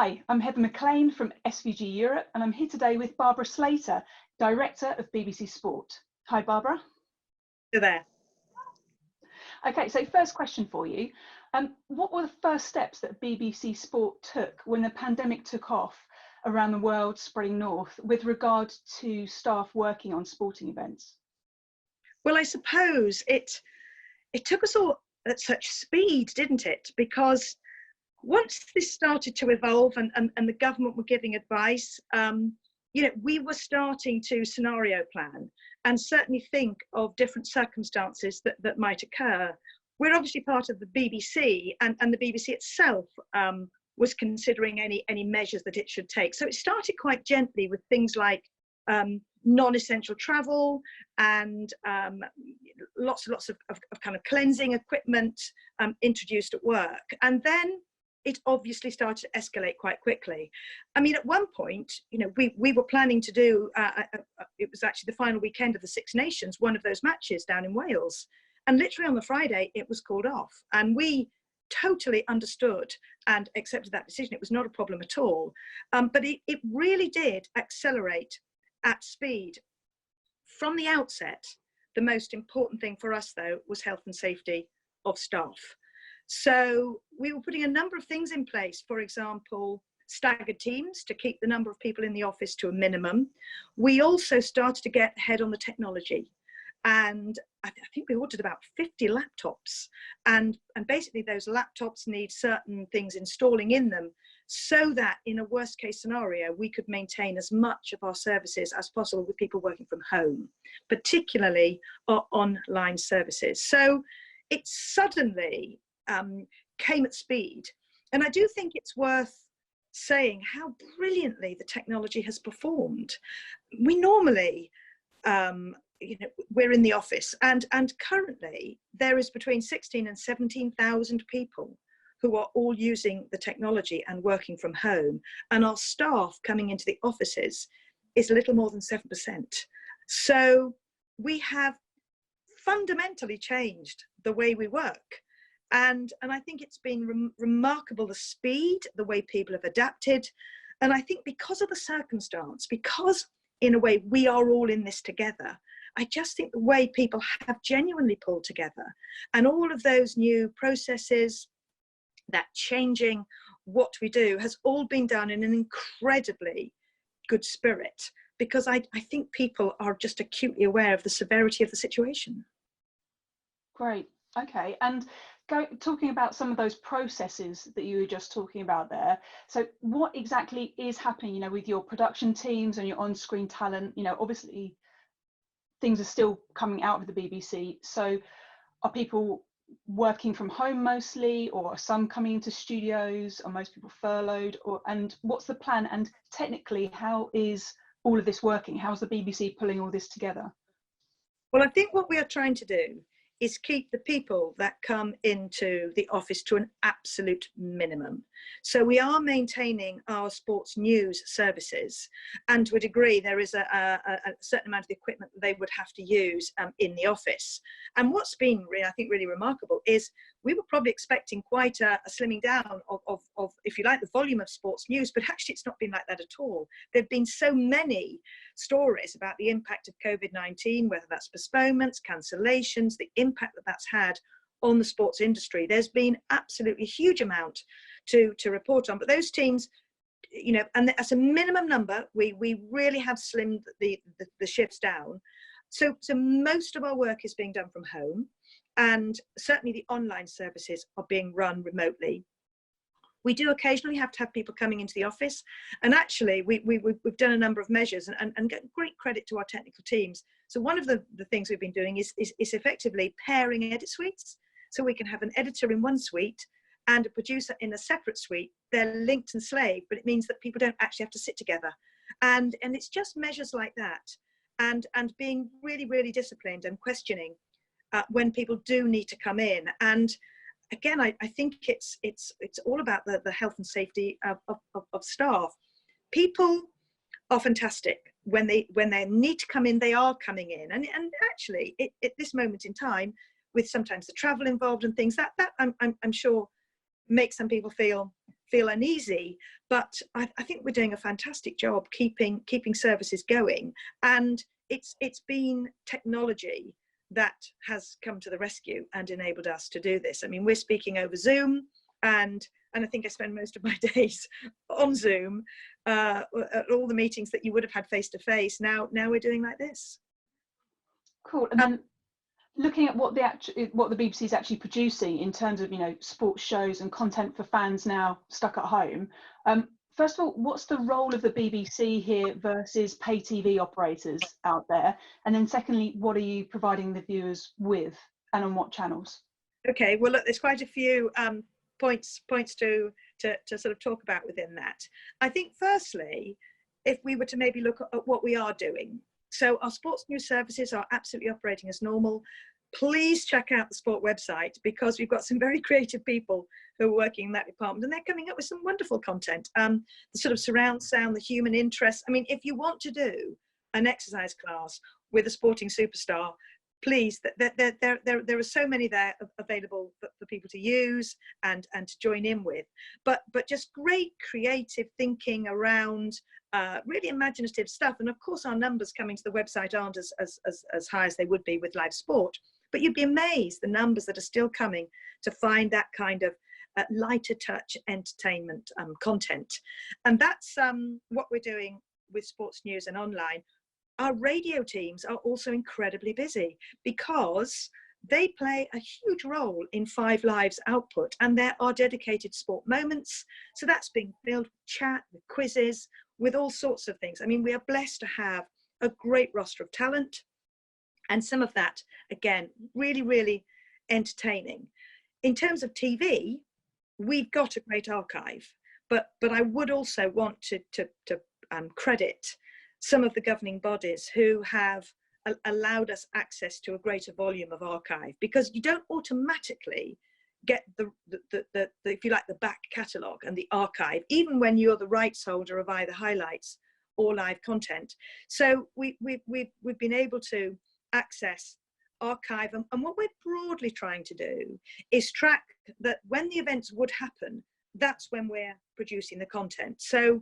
Hi, I'm Heather McLean from SVG Europe, and I'm here today with Barbara Slater, Director of BBC Sport. Hi, Barbara. You're there. Okay, so first question for you. What were the first steps that BBC Sport took when the pandemic took off around the world, spreading north, with regard to staff working on sporting events? Well, I suppose it took us all at such speed, didn't it? Because once this started to evolve and the government were giving advice, we were starting to scenario plan and certainly think of different circumstances that might occur. We're obviously part of the BBC, and the BBC itself was considering any measures that it should take. So it started quite gently with things like non-essential travel and lots of kind of cleansing equipment introduced at work. And then it obviously started to escalate quite quickly. I mean, at one point, we were planning to do, it was actually the final weekend of the Six Nations, one of those matches down in Wales. And literally on the Friday, it was called off. And we totally understood and accepted that decision. It was not a problem at all. But it really did accelerate at speed. From the outset, the most important thing for us, though, was health and safety of staff. So we were putting a number of things in place, for example, staggered teams to keep the number of people in the office to a minimum. We also started to get ahead on the technology. And I think we ordered about 50 laptops. And basically those laptops need certain things installing in them so that in a worst case scenario, we could maintain as much of our services as possible with people working from home, particularly our online services. So it suddenly came at speed. And I do think it's worth saying how brilliantly the technology has performed. We normally, we're in the office and currently there is between 16 and 17,000 people who are all using the technology and working from home. And our staff coming into the offices is a little more than 7%. So we have fundamentally changed the way we work. And I think it's been remarkable, the speed, the way people have adapted. And I think because of the circumstance, because in a way we are all in this together, I just think the way people have genuinely pulled together and all of those new processes, that changing what we do has all been done in an incredibly good spirit, because I think people are just acutely aware of the severity of the situation. Great. Okay. And talking about some of those processes that you were just talking about there. So what exactly is happening, with your production teams and your on-screen talent? Obviously things are still coming out of the BBC. So are people working from home mostly, or are some coming into studios? Are most people furloughed? And what's the plan? And technically, how is all of this working? How's the BBC pulling all this together? Well, I think what we are trying to do is keep the people that come into the office to an absolute minimum. So we are maintaining our sports news services, and to a degree there is a certain amount of the equipment that they would have to use in the office. And what's been I think really remarkable is we were probably expecting quite a slimming down of, if you like, the volume of sports news, but actually it's not been like that at all. There've been so many stories about the impact of COVID-19, whether that's postponements, cancellations, the impact that that's had on the sports industry. There's been absolutely a huge amount to report on, but those teams, and as a minimum number, we really have slimmed the shifts down. So most of our work is being done from home, and certainly the online services are being run remotely. We do occasionally have to have people coming into the office, and actually we've done a number of measures and get great credit to our technical teams. So one of the things we've been doing is effectively pairing edit suites. So we can have an editor in one suite and a producer in a separate suite. They're linked and slaved, but it means that people don't actually have to sit together. And it's just measures like that, and being really, really disciplined and questioning when people do need to come in. And again, I think it's all about the health and safety of staff. People are fantastic. When they need to come in, they are coming in. And actually, at this moment in time, with sometimes the travel involved and things, that I'm sure makes some people feel feel uneasy, but I think we're doing a fantastic job keeping services going. And it's been technology that has come to the rescue and enabled us to do this. I mean, we're speaking over Zoom, and I think I spend most of my days on Zoom, at all the meetings that you would have had face to face. Now we're doing like this. Cool. And then looking at what the BBC is actually producing in terms of, you know, sports shows and content for fans now stuck at home. First of all, what's the role of the BBC here versus pay TV operators out there? And then secondly, what are you providing the viewers with, and on what channels? Okay, well, look, there's quite a few points to sort of talk about within that. I think firstly, if we were to maybe look at what we are doing. So our sports news services are absolutely operating as normal. Please check out the sport website, because we've got some very creative people who are working in that department, and they're coming up with some wonderful content. The sort of surround sound, the human interest. I mean, if you want to do an exercise class with a sporting superstar, please, there are so many there available for people to use and to join in with. But just great creative thinking around really imaginative stuff. And of course, our numbers coming to the website aren't as high as they would be with live sport. But you'd be amazed the numbers that are still coming to find that kind of lighter touch entertainment content. And that's what we're doing with sports news and online. Our radio teams are also incredibly busy, because they play a huge role in 5 Live's output, and there are dedicated sport moments. So that's being filled with chat, with quizzes, with all sorts of things. I mean, we are blessed to have a great roster of talent, and some of that, again, really, really entertaining. In terms of TV, we've got a great archive, but I would also want to credit some of the governing bodies who have allowed us access to a greater volume of archive, because you don't automatically get the if you like, the back catalogue and the archive, even when you're the rights holder of either highlights or live content. So we've been able to access archive, and what we're broadly trying to do is track that when the events would happen, that's when we're producing the content. So,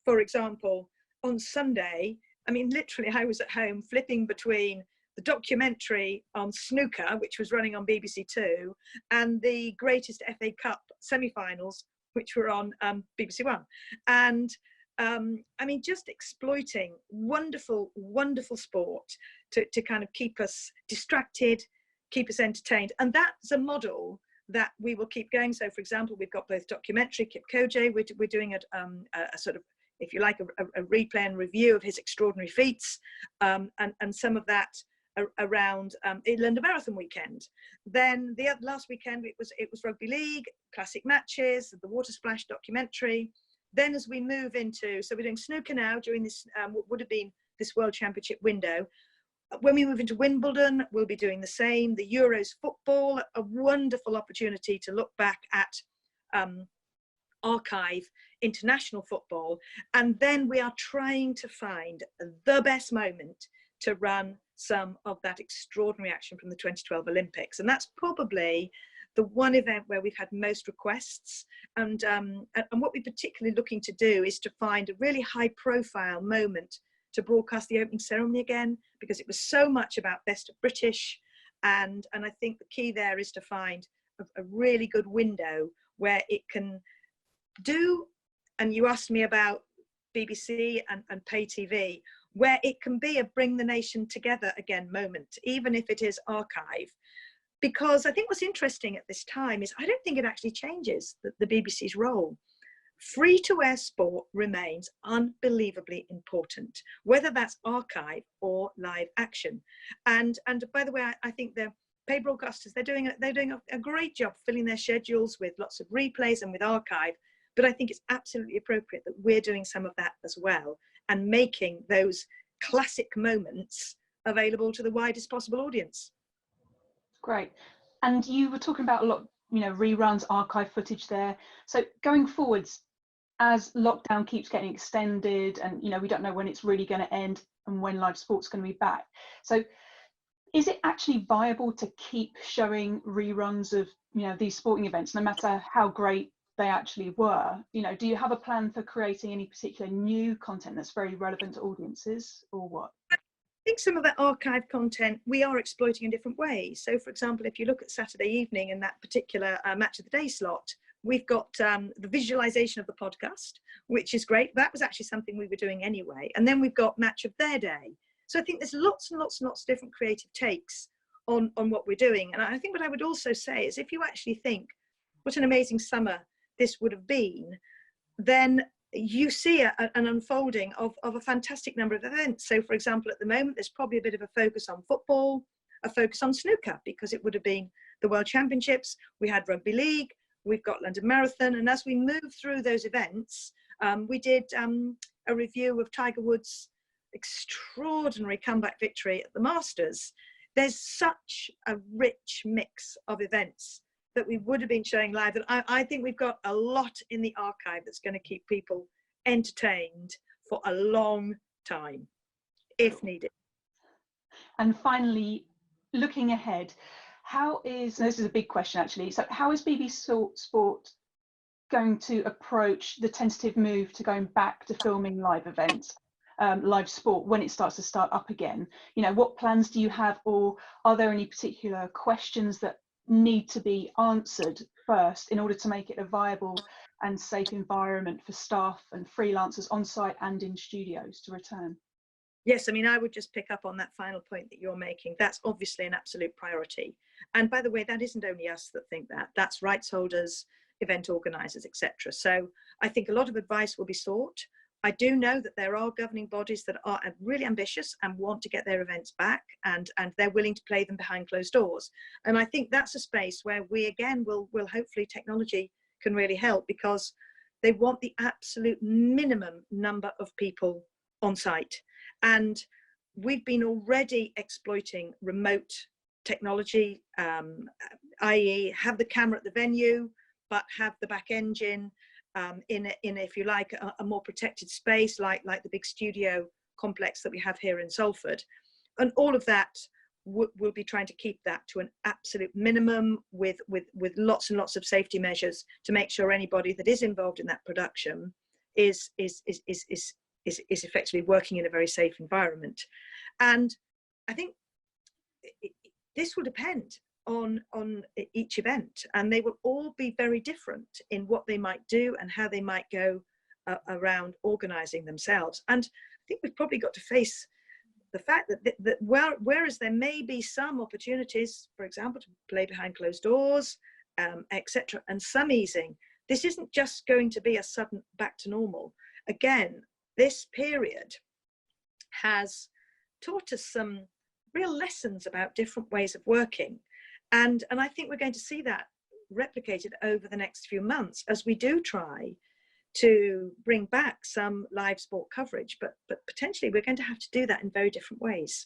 for example, on Sunday, I mean, literally, I was at home flipping between the documentary on snooker, which was running on BBC Two, and the greatest FA Cup semi-finals, which were on BBC One. And I mean, just exploiting wonderful, wonderful sport to kind of keep us distracted, keep us entertained. And that's a model that we will keep going. So, for example, we've got both documentary, Kip Koje, we're doing a sort of, if you like, a replay and review of his extraordinary feats, and some of that around London Marathon weekend. Then the last weekend it was rugby league, classic matches, the water splash documentary. Then as we move into, so we're doing snooker now during this what would have been this World Championship window. When we move into Wimbledon, we'll be doing the same. The Euros football, a wonderful opportunity to look back at archive international football. And then we are trying to find the best moment to run some of that extraordinary action from the 2012 Olympics. And that's probably the one event where we've had most requests. And what we're particularly looking to do is to find a really high profile moment to broadcast the opening ceremony again, because it was so much about best of British. And I think the key there is to find a really good window where it can do, and you asked me about BBC and pay TV, where it can be a bring the nation together again moment, even if it is archive. Because I think what's interesting at this time is I don't think it actually changes the BBC's role. Free-to-air sport remains unbelievably important, whether that's archive or live action. And by the way, I think the pay broadcasters, they're doing a great job filling their schedules with lots of replays and with archive. But I think it's absolutely appropriate that we're doing some of that as well, and making those classic moments available to the widest possible audience. Great. And you were talking about a lot, you know, reruns, archive footage there. So going forwards, as lockdown keeps getting extended, and you know, we don't know when it's really going to end and when live sport's going to be back. So is it actually viable to keep showing reruns of, you know, these sporting events, no matter how great they actually were. You know, do you have a plan for creating any particular new content that's very relevant to audiences, or what? I think some of that archive content we are exploiting in different ways. So, for example, if you look at Saturday evening in that particular match of the day slot, we've got the visualization of the podcast, which is great. That was actually something we were doing anyway. And then we've got match of their day. So I think there's lots and lots and lots of different creative takes on what we're doing. And I think what I would also say is, if you actually think what an amazing summer this would have been, then you see an unfolding of a fantastic number of events. So, for example, at the moment, there's probably a bit of a focus on football, a focus on snooker, because it would have been the World Championships. We had Rugby League, we've got London Marathon. And as we move through those events, we did a review of Tiger Woods' extraordinary comeback victory at the Masters. There's such a rich mix of events that we would have been showing live, and I think we've got a lot in the archive that's going to keep people entertained for a long time, if needed. And finally, looking ahead, this is a big question actually, so how is BBC Sport going to approach the tentative move to going back to filming live events, live sport, when it starts to start up again? You know, what plans do you have, or are there any particular questions that need to be answered first in order to make it a viable and safe environment for staff and freelancers on site and in studios to return? Yes, I mean, I would just pick up on that final point that you're making. That's obviously an absolute priority. And by the way, that isn't only us that think that. That's rights holders, event organisers, etc. So I think a lot of advice will be sought. I do know that there are governing bodies that are really ambitious and want to get their events back, and they're willing to play them behind closed doors. And I think that's a space where we, again, will hopefully technology can really help, because they want the absolute minimum number of people on site. And we've been already exploiting remote technology, i.e. have the camera at the venue, but have the back engine in if you like, a more protected space, like the big studio complex that we have here in Salford. And all of that, we'll be trying to keep that to an absolute minimum, with lots and lots of safety measures to make sure anybody that is involved in that production is effectively working in a very safe environment. And I think this will depend on each event, and they will all be very different in what they might do and how they might go around organising themselves. And I think we've probably got to face the fact that whereas there may be some opportunities, for example, to play behind closed doors, etc., and some easing, this isn't just going to be a sudden back to normal. Again, this period has taught us some real lessons about different ways of working. And I think we're going to see that replicated over the next few months as we do try to bring back some live sport coverage, but potentially we're going to have to do that in very different ways.